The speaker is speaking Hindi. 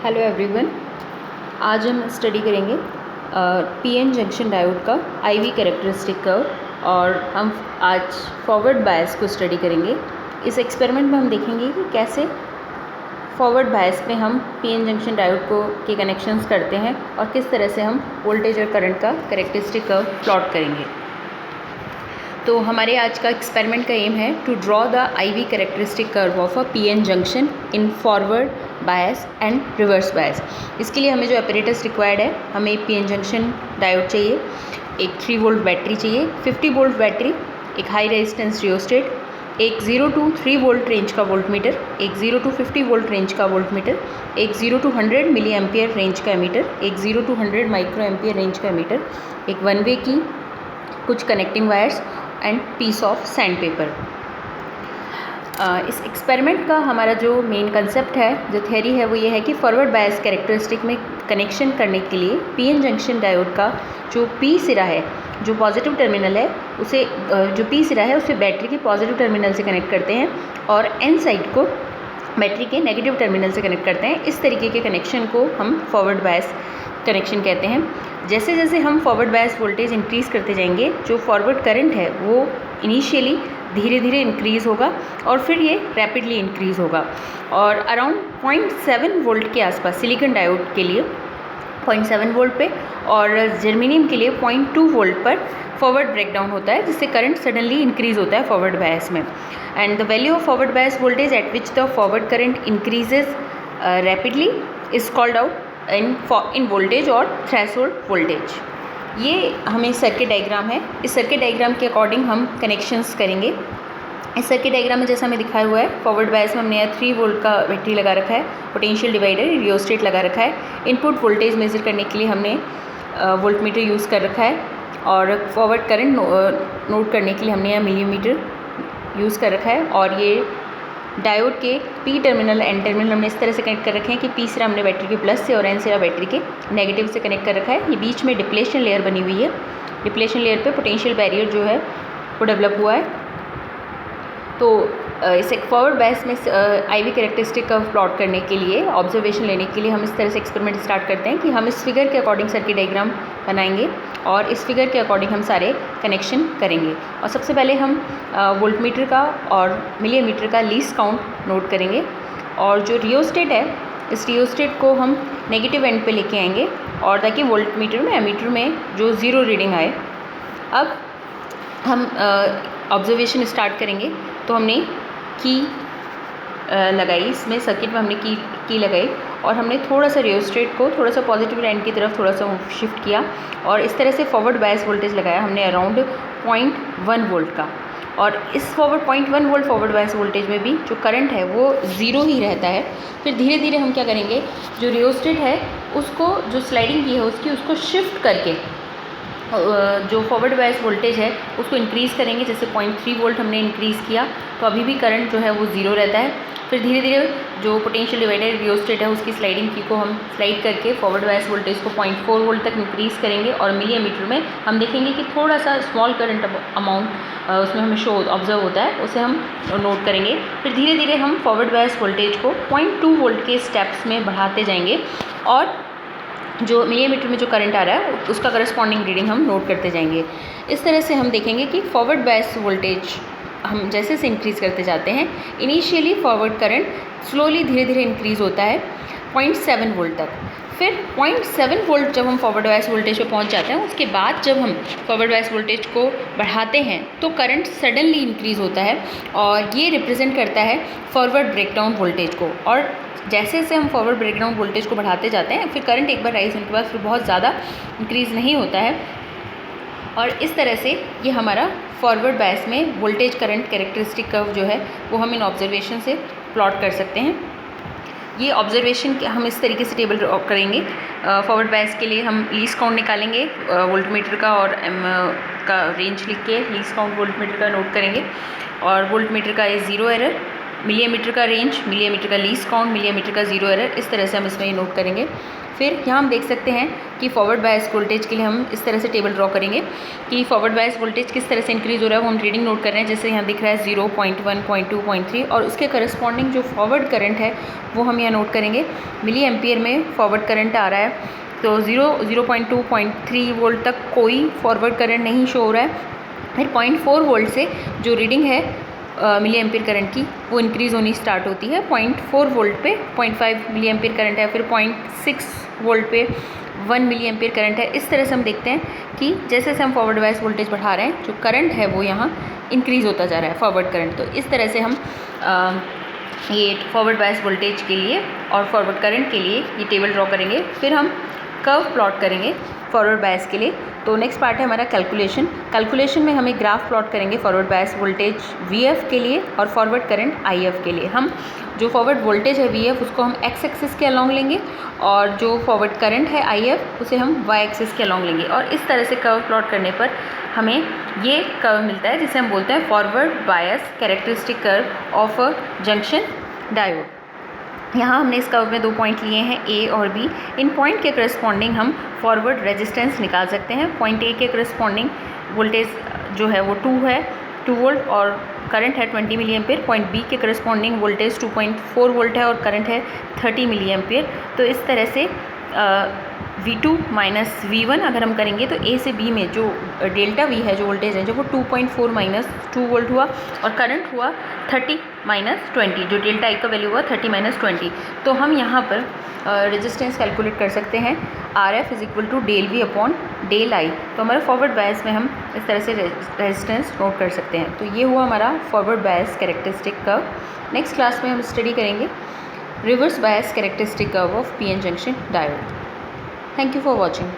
Hello everyone. आज हम स्टडी करेंगे पीएन जंक्शन डायोड का आईवी कैरेक्टरिस्टिक कर्व और हम आज फॉरवर्ड बायस को स्टडी करेंगे। इस एक्सपेरिमेंट में हम देखेंगे कि कैसे फॉरवर्ड बायस में हम पीएन जंक्शन डायोड को के कनेक्शंस करते हैं और किस तरह से हम वोल्टेज और करंट का कैरेक्टरिस्टिक कर्व प्लॉट करेंगे। तो हमारे आज का एक्सपेरिमेंट का एम है to draw the IV characteristic curve of a PN junction in forward bias and reverse bias. इसके लिए हमें जो अपैरेटस रिक्वायर्ड है, हमें पीएन जंक्शन डायोड चाहिए, एक 3 वोल्ट बैटरी चाहिए, 50 वोल्ट बैटरी, एक हाई रेजिस्टेंस रियोस्टेट, एक 0 to 3 वोल्ट रेंज का वोल्ट मीटर, एक 0 to 50 वोल्ट रेंज का वोल्ट मीटर, एक 0 to 100 मिली एम्पियर रेंज का मीटर, एक 0 to 100 माइक्रो एम्पियर रेंज का मीटर, एक 1 वे की, कुछ connecting wires and piece of sand paper. इस एक्सपेरिमेंट का हमारा जो मेन कंसेप्ट है, जो थ्योरी है, वो ये है कि फॉरवर्ड बायस कैरेक्टरिस्टिक में कनेक्शन करने के लिए पीएन जंक्शन डायोड का जो पी सिरा है, जो पॉजिटिव टर्मिनल है, उसे जो पी सिरा है उसे बैटरी के पॉजिटिव टर्मिनल से कनेक्ट करते हैं और एन साइड को बैटरी के नेगेटिव टर्मिनल से कनेक्ट करते हैं। इस तरीके के कनेक्शन को हम फॉरवर्ड बायस कनेक्शन कहते हैं। जैसे जैसे हम फॉरवर्ड बायस वोल्टेज इंक्रीज़ करते जाएंगे, जो फॉरवर्ड करंट है वो इनिशियली धीरे धीरे इंक्रीज़ होगा और फिर ये रैपिडली इंक्रीज़ होगा और अराउंड 0.7 वोल्ट के आसपास सिलिकॉन डायोड के लिए 0.7 वोल्ट पे और जर्मेनियम के लिए 0.2 वोल्ट पर फॉरवर्ड ब्रेकडाउन होता है, जिससे करंट सडनली इंक्रीज़ होता है फॉरवर्ड बायस में। And the value of forward bias voltage at which the forward current increases rapidly is called out in voltage और थ्रेशोल्ड वोल्टेज। ये हमें सर्किट डायग्राम है। इस सर्किट डायग्राम के अकॉर्डिंग हम कनेक्शंस करेंगे। इस सर्किट डायग्राम में जैसा हमें दिखाया हुआ है, फॉरवर्ड बायस में हमने यहाँ 3 वोल्ट का बैटरी लगा रखा है, पोटेंशियल डिवाइडर रियोस्टेट लगा रखा है। इनपुट वोल्टेज मेजर करने के लिए हमने वोल्टमीटर यूज़ कर रखा है और फॉरवर्ड करंट नोट करने के लिए हमने यहाँ मिलीमीटर यूज़ कर रखा है। और ये डायोड के पी टर्मिनल एन टर्मिनल हमने इस तरह से कनेक्ट कर रखे हैं कि पी सिरा हमने बैटरी के प्लस से और एन सिरा बैटरी के नेगेटिव से कनेक्ट कर रखा है। ये बीच में डिप्लेशन लेयर बनी हुई है। डिप्लेशन लेयर पे पोटेंशियल बैरियर जो है वो डेवलप हुआ है। तो इस एक फॉरवर्ड बायस में आईवी कैरेक्टरिस्टिक कर्व प्लॉट करने के लिए, ऑब्जर्वेशन लेने के लिए हम इस तरह से एक्सपेरिमेंट स्टार्ट करते हैं कि हम इस फिगर के अकॉर्डिंग सर्किट डायग्राम बनाएंगे और इस फिगर के अकॉर्डिंग हम सारे कनेक्शन करेंगे। और सबसे पहले हम वोल्टमीटर का और मिलीमीटर का लीस्ट काउंट नोट करेंगे और जो रियोस्टेट है, इस रियोस्टेट को हम नेगेटिव एंड पे लेके आएंगे और ताकि वोल्टमीटर में एमीटर में जो 0 रीडिंग आए। अब हम ऑब्जर्वेशन स्टार्ट करेंगे। तो हमने की लगाई, इसमें सर्किट में हमने की लगाई और हमने थोड़ा सा रियोस्टेट को थोड़ा सा पॉजिटिव एंड की तरफ थोड़ा सा शिफ्ट किया और इस तरह से फॉरवर्ड बायस वोल्टेज लगाया हमने अराउंड 0.1 वोल्ट का। और इस 0.1 वोल्ट फॉरवर्ड बायस वोल्टेज में भी जो करंट है वो 0 ही रहता है। फिर धीरे धीरे हम क्या करेंगे, जो रियोस्टेट है उसको, जो स्लाइडिंग की है उसको शिफ्ट करके जो फॉरवर्ड बायस वोल्टेज है उसको इंक्रीज़ करेंगे। जैसे 0.3 वोल्ट हमने इंक्रीज़ किया तो अभी भी करंट जो है वो 0 रहता है। फिर धीरे धीरे जो पोटेंशियल डिवाइडर रियोस्टेट है उसकी स्लाइडिंग की को हम स्लाइड करके फॉरवर्ड बायस वोल्टेज को 0.4 वोल्ट तक इंक्रीज़ करेंगे और मिलीमीटर में हम देखेंगे कि थोड़ा सा स्मॉल करंट अमाउंट उसमें हमें शो ऑब्जर्व होता है, उसे हम नोट करेंगे। फिर धीरे धीरे हम फॉरवर्ड बायस वोल्टेज को 0.2 वोल्ट के स्टेप्स में बढ़ाते जाएंगे और जो मिलीमीटर में जो करंट आ रहा है उसका करस्पॉन्डिंग रीडिंग हम नोट करते जाएंगे। इस तरह से हम देखेंगे कि फॉरवर्ड बायस वोल्टेज हम जैसे से इंक्रीज़ करते जाते हैं, इनिशियली फॉरवर्ड करंट स्लोली धीरे धीरे इंक्रीज़ होता है 0.7 वोल्ट तक। फिर 0.7 वोल्ट जब हम फॉरवर्ड बायस वोल्टेज पे पहुंच जाते हैं, उसके बाद जब हम फॉरवर्ड बायस वोल्टेज को बढ़ाते हैं तो करंट सडनली इंक्रीज़ होता है और ये रिप्रेजेंट करता है फॉरवर्ड ब्रेकडाउन वोल्टेज को। और जैसे जैसे हम फॉरवर्ड ब्रेकडाउन वोल्टेज को बढ़ाते जाते हैं, फिर करंट एक बार राइज होने के बाद फिर बहुत ज़्यादा इंक्रीज़ नहीं होता है। और इस तरह से ये हमारा फॉरवर्ड बायस में वोल्टेज करंट कैरेक्टरिस्टिक कर्व जो है वो हम इन ऑब्जर्वेशन से प्लॉट कर सकते हैं। ये ऑब्जर्वेशन हम इस तरीके से टेबल ड्रॉ करेंगे। फॉरवर्ड बायस के लिए हम लीस्ट काउंट निकालेंगे वोल्टमीटर का और का रेंज लिख के लीस्ट काउंट वोल्टमीटर का नोट करेंगे और वोल्टमीटर का ये 0 एरर, मिलीमीटर का रेंज, मिलीमीटर का लीस्ट काउंट, मिलीमीटर का जीरो एरर, इस तरह से हम इसमें नोट करेंगे। फिर यहाँ हम देख सकते हैं कि फॉरवर्ड बायस वोल्टेज के लिए हम इस तरह से टेबल ड्रॉ करेंगे कि फॉरवर्ड बायस वोल्टेज किस तरह से इंक्रीज़ हो रहा है वो हम रीडिंग नोट कर रहे हैं। जैसे यहाँ दिख रहा है 0, 0.1, 0.2, 0.3 और उसके करस्पॉन्डिंग जो फॉरवर्ड करंट है वो हम यहाँ नोट करेंगे। मिली एम्पियर में फॉरवर्ड करंट आ रहा है, तो 0.2, 0.3 वोल्ट तक कोई फॉरवर्ड करंट नहीं शो हो रहा है। फिर 0.4 वोल्ट से जो रीडिंग है मिली एम्पियर करंट की वो इंक्रीज़ होनी स्टार्ट होती है। 0.4 वोल्ट पे 0.5 मिली एम्पियर करंट है, फिर 0.6 वोल्ट पे 1 मिली एम्पियर करंट है। इस तरह से हम देखते हैं कि जैसे जैसे हम फॉरवर्ड बायस वोल्टेज बढ़ा रहे हैं जो करंट है वो यहाँ इंक्रीज़ होता जा रहा है, फॉरवर्ड करंट। तो इस तरह से हम ये फॉरवर्ड बायस वोल्टेज के लिए और फॉरवर्ड करंट के लिए ये टेबल ड्रॉ करेंगे। फिर हम कर्व प्लॉट करेंगे फॉरवर्ड बायस के लिए। तो नेक्स्ट पार्ट है हमारा कैलकुलेशन। कैलकुलेशन में हम एक ग्राफ प्लॉट करेंगे फॉरवर्ड बायस वोल्टेज VF के लिए और फॉरवर्ड करंट IF के लिए। हम जो फॉरवर्ड वोल्टेज है VF उसको हम X एक्सिस के अलॉन्ग लेंगे और जो फॉरवर्ड करंट है IF उसे हम Y एक्सिस के अलॉन्ग लेंगे। और इस तरह से कर्व प्लॉट करने पर हमें ये कर्व मिलता है जिसे हम बोलते हैं forward bias characteristic curve of a junction diode. यहाँ हमने इस कर्व में 2 पॉइंट लिए हैं A और B। इन पॉइंट के करस्पॉन्डिंग हम फॉरवर्ड रेजिस्टेंस निकाल सकते हैं। पॉइंट A के करस्पॉन्डिंग वोल्टेज जो है वो 2 वोल्ट और करंट है 20 मिली एम्पियर। पॉइंट B के करस्पॉन्डिंग वोल्टेज 2.4 वोल्ट है और करंट है 30 मिली एम्पियर। तो इस तरह से V2 माइनस V1 अगर हम करेंगे तो A से B में जो डेल्टा V है, जो वोल्टेज है, जो वो 2.4 माइनस 2 वोल्ट हुआ और करंट हुआ 30 माइनस 20, जो डेल्टा I का वैल्यू हुआ 30 माइनस 20। तो हम यहाँ पर रेजिस्टेंस कैलकुलेट कर सकते हैं RF is equal to del V upon del I। तो हमारे फॉरवर्ड बायस में हम इस तरह से रेजिस्टेंस नोट कर सकते हैं। तो ये हुआ हमारा forward bias characteristic curve. Next class में हम स्टडी करेंगे reverse bias characteristic curve of PN junction diode. Thank you for watching.